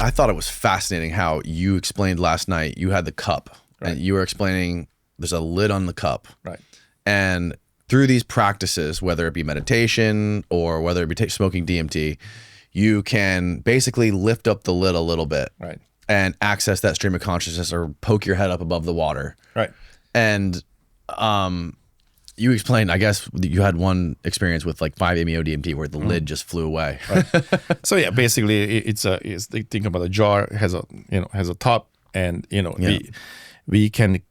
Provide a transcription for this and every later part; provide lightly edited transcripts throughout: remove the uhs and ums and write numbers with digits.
I thought it was fascinating how you explained last night. You had the cup, and you were explaining there's a lid on the cup, right? And through these practices, whether it be meditation or whether it be smoking DMT, you can basically lift up the lid a little bit, right, and access that stream of consciousness or poke your head up above the water, right. And you explained, I guess you had one experience with like 5-MeO DMT where the lid just flew away. Right. So yeah, basically it's think about a jar, has a top, and we can,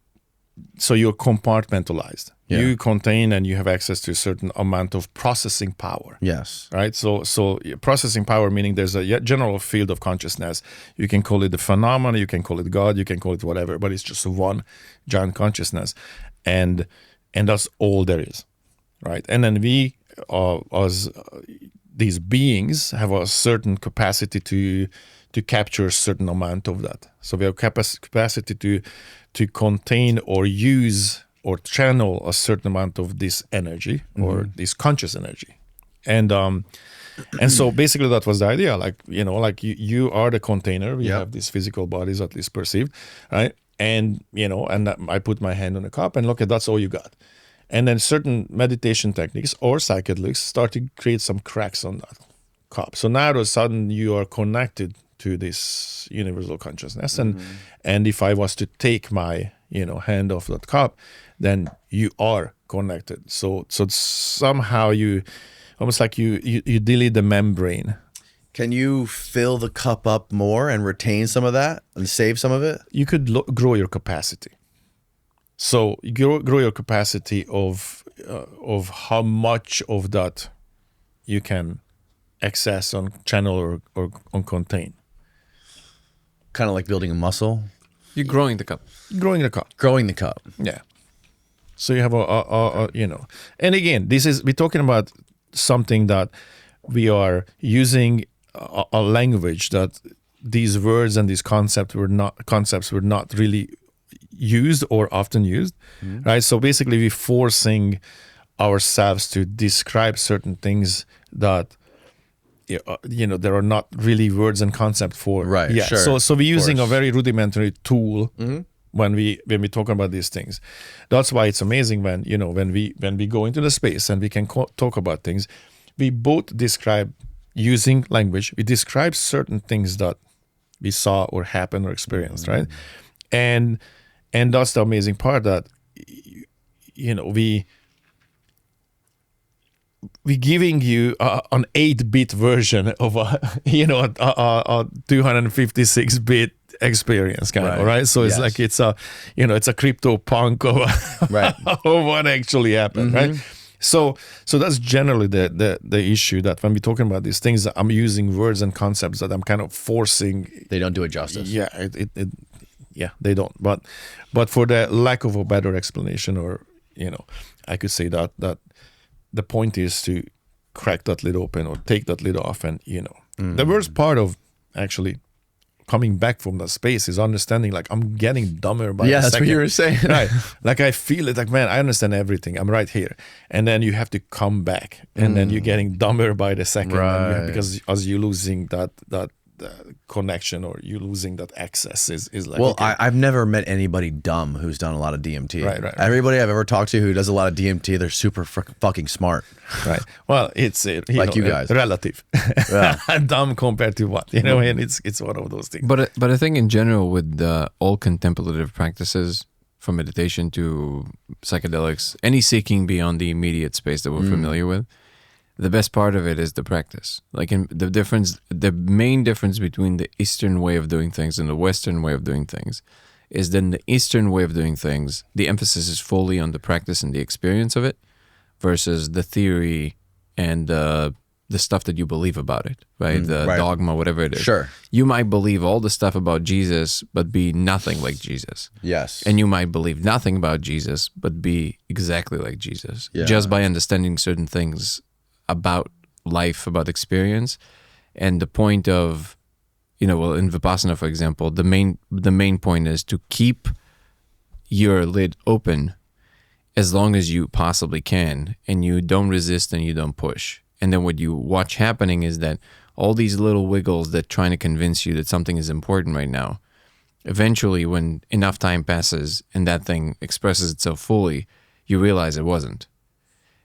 so you're compartmentalized. Yeah. You contain and you have access to a certain amount of processing power. Yes. Right. So processing power, meaning there's a general field of consciousness. You can call it the phenomena, you can call it God, you can call it whatever, but it's just one giant consciousness, and that's all there is. Right. And then we, as these beings, have a certain capacity to capture a certain amount of that. So we have capacity to contain or use or channel a certain amount of this energy or this conscious energy. And so basically that was the idea. Like, you are the container. We have these physical bodies, at least perceived, right? And, and I put my hand on the cup and look, that's all you got. And then certain meditation techniques or psychedelics start to create some cracks on that cup. So now all of a sudden you are connected to this universal consciousness. And if I was to take my, hand off that cup, then you are connected. So somehow you, almost like you delete the membrane. Can you fill the cup up more and retain some of that and save some of it? You could grow your capacity. So you grow your capacity of how much of that you can access on channel or on contain. Kind of like building a muscle. You're growing the cup. Growing the cup. Growing the cup. Yeah. So you have and again, we're talking about something that we are using a language that these words and these concepts were not really used or often used, right? So basically we're forcing ourselves to describe certain things that there are not really words and concepts for. Right. Yeah. Sure. So we're using a very rudimentary tool when we talk about these things. That's why it's amazing when we go into the space and we can talk about things. We both describe using language. We describe certain things that we saw or happened or experienced, right? And that's the amazing part, that we're giving you an 8-bit version of a 256-bit experience, kind of, right? So it's like it's a crypto punk of of what actually happened, right? So that's generally the issue, that when we're talking about these things, I'm using words and concepts that I'm kind of forcing. They don't do it justice. Yeah, they don't. But for the lack of a better explanation, or I could say that the point is to crack that lid open or take that lid off, and the worst part of actually coming back from that space is understanding, like, I'm getting dumber by the that's second. what you were saying. Right. Like, I feel it, like, man, I understand everything. I'm right here. And then you have to come back, and then you're getting dumber by the second. Right. Because as you're losing that connection, or you losing that access, is like, well, okay. I've never met anybody dumb who's done a lot of DMT. Right. Everybody I've ever talked to who does a lot of DMT, they're super fucking smart. Right. Well, it's like you guys, relative. Yeah. Dumb compared to what, and it's one of those things. But I think in general, with all contemplative practices, from meditation to psychedelics, any seeking beyond the immediate space that we're familiar with, the best part of it is the practice. Like, the main difference between the Eastern way of doing things and the Western way of doing things is that in the Eastern way of doing things, the emphasis is fully on the practice and the experience of it, versus the theory and the stuff that you believe about it, right? Dogma, whatever it is. Sure. You might believe all the stuff about Jesus, but be nothing like Jesus. Yes. And you might believe nothing about Jesus, but be exactly like Jesus. Yeah. Just by understanding certain things about life, about experience. And the point of, in Vipassana, for example, the main point is to keep your lid open as long as you possibly can, and you don't resist and you don't push. And then what you watch happening is that all these little wiggles that trying to convince you that something is important right now. Eventually, when enough time passes and that thing expresses itself fully, you realize it wasn't.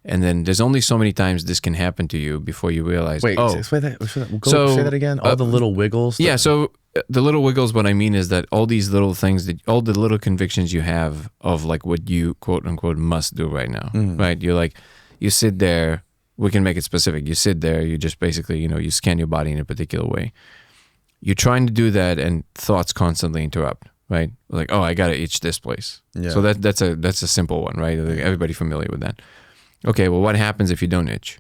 And then there's only so many times this can happen to you before you realize, Wait, oh. say that again. All the little wiggles. Yeah, so the little wiggles, what I mean is that all these little things, all the little convictions you have of like what you quote unquote must do right now, right? You're like, you sit there, we can make it specific. You sit there, you just basically, you scan your body in a particular way. You're trying to do that and thoughts constantly interrupt, right? Like, oh, I got to itch this place. Yeah. So that's a simple one, right? Like, everybody familiar with that. Okay, well, what happens if you don't itch?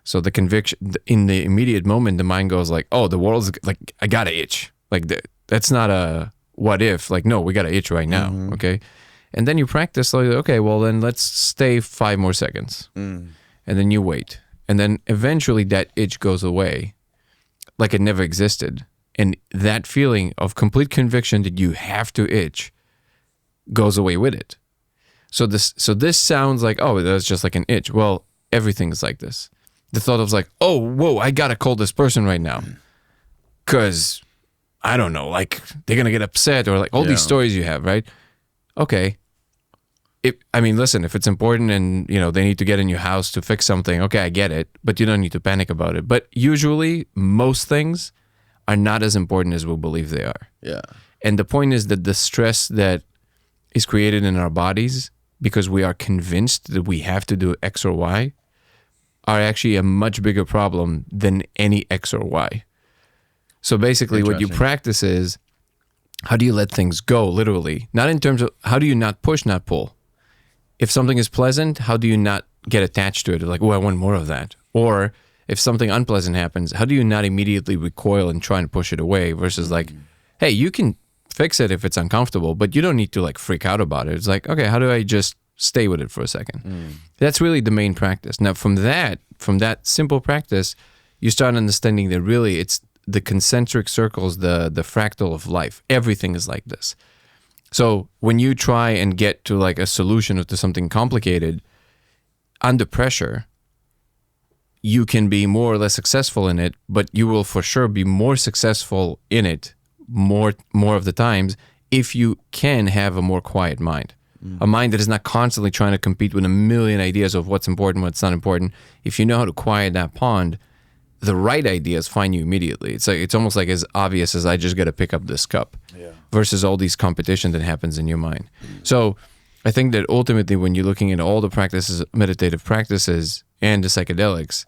So the conviction, in the immediate moment, the mind goes like, oh, the world's like, I got to itch. Like, that's not a what if. Like, no, we got to itch right now, okay? And then you practice, like, okay, well, then let's stay 5 more seconds. And then you wait. And then eventually that itch goes away like it never existed. And that feeling of complete conviction that you have to itch goes away with it. So this sounds like, oh, that's just like an itch. Well, everything's like this. The thought of like, oh, whoa, I gotta call this person right now, because I don't know, like they're gonna get upset, or like all these stories you have, right? Okay. Listen, if it's important and they need to get in your house to fix something, okay, I get it, but you don't need to panic about it. But usually, most things are not as important as we believe they are. Yeah. And the point is that the stress that is created in our bodies because we are convinced that we have to do X or Y are actually a much bigger problem than any X or Y. So basically what you practice is, how do you let things go, literally? Not in terms of, how do you not push, not pull? If something is pleasant, how do you not get attached to it? Like, oh, I want more of that. Or if something unpleasant happens, how do you not immediately recoil and try and push it away versus like, hey, you can fix it if it's uncomfortable, but you don't need to like freak out about it. It's like, okay, how do I just stay with it for a second? That's really the main practice. Now, from that simple practice, you start understanding that really it's the concentric circles, the fractal of life. Everything is like this. So when you try and get to like a solution to something complicated, under pressure, you can be more or less successful in it, but you will for sure be more successful in it more of the times if you can have a more quiet mind. A mind that is not constantly trying to compete with a million ideas of what's important, what's not important. If you know how to quiet that pond, the right ideas find you immediately. It's almost like as obvious as I just got to pick up this cup, versus all these competition that happens in your mind. So I think that ultimately when you're looking at all the practices, meditative practices and the psychedelics,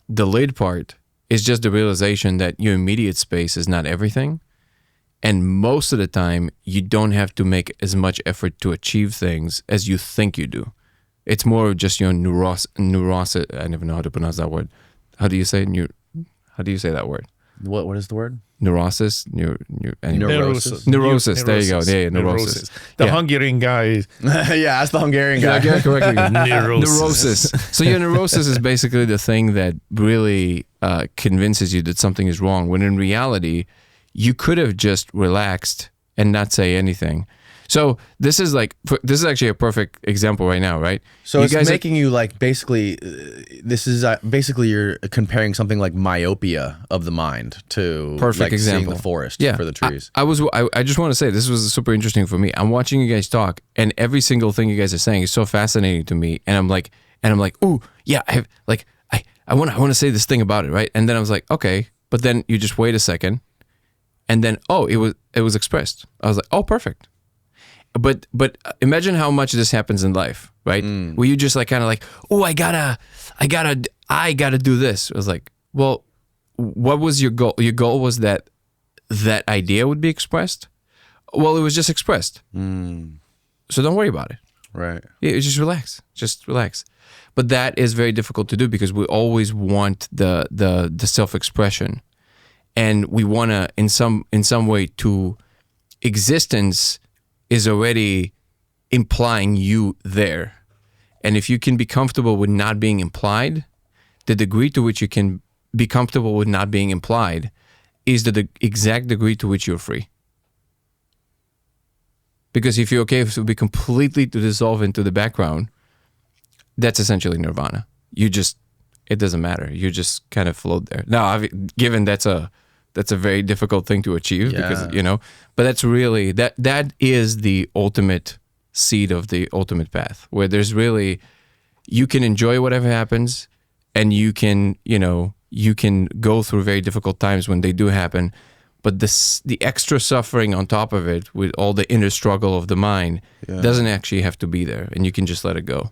the lid part is just the realization that your immediate space is not everything. And most of the time, you don't have to make as much effort to achieve things as you think you do. It's more of just your neurosis. I never know how to pronounce that word. How do you say how do you say that word? What is the word? Neurosis? Neurosis. Neurosis. There you go. Yeah, neurosis. The Hungarian guy. Yeah, that's the Hungarian guy. Yeah, correctly. Neurosis. So your neurosis is basically the thing that really convinces you that something is wrong, when in reality, you could have just relaxed and not say anything. So this is actually a perfect example right now, right? So you it's making you like basically, this is basically you're comparing something like myopia of the mind to perfect like example. Seeing the forest for the trees. I just want to say this was super interesting for me. I'm watching you guys talk, and every single thing you guys are saying is so fascinating to me. And I'm like, ooh, yeah, I want to say this thing about it, right? And then I was like, okay, but then you just wait a second. And then, it was expressed. I was like, oh, perfect. But imagine how much this happens in life, right? Where you just like kind of like, oh, I gotta do this. I was like, well, what was your goal? Your goal was that idea would be expressed. Well, it was just expressed. So don't worry about it. Right. Yeah, just relax. But that is very difficult to do because we always want the self-expression. And we want to, in some way, to existence is already implying you there. And if you can be comfortable with not being implied, the degree to which you can be comfortable with not being implied is the exact degree to which you're free. Because if you're okay to be completely to dissolve into the background, that's essentially nirvana. it doesn't matter. You just kind of float there. Now, given that's a very difficult thing to achieve because but that's really that is the ultimate seed of the ultimate path, where there's really, you can enjoy whatever happens, and you can go through very difficult times when they do happen, but the extra suffering on top of it with all the inner struggle of the mind doesn't actually have to be there, and you can just let it go.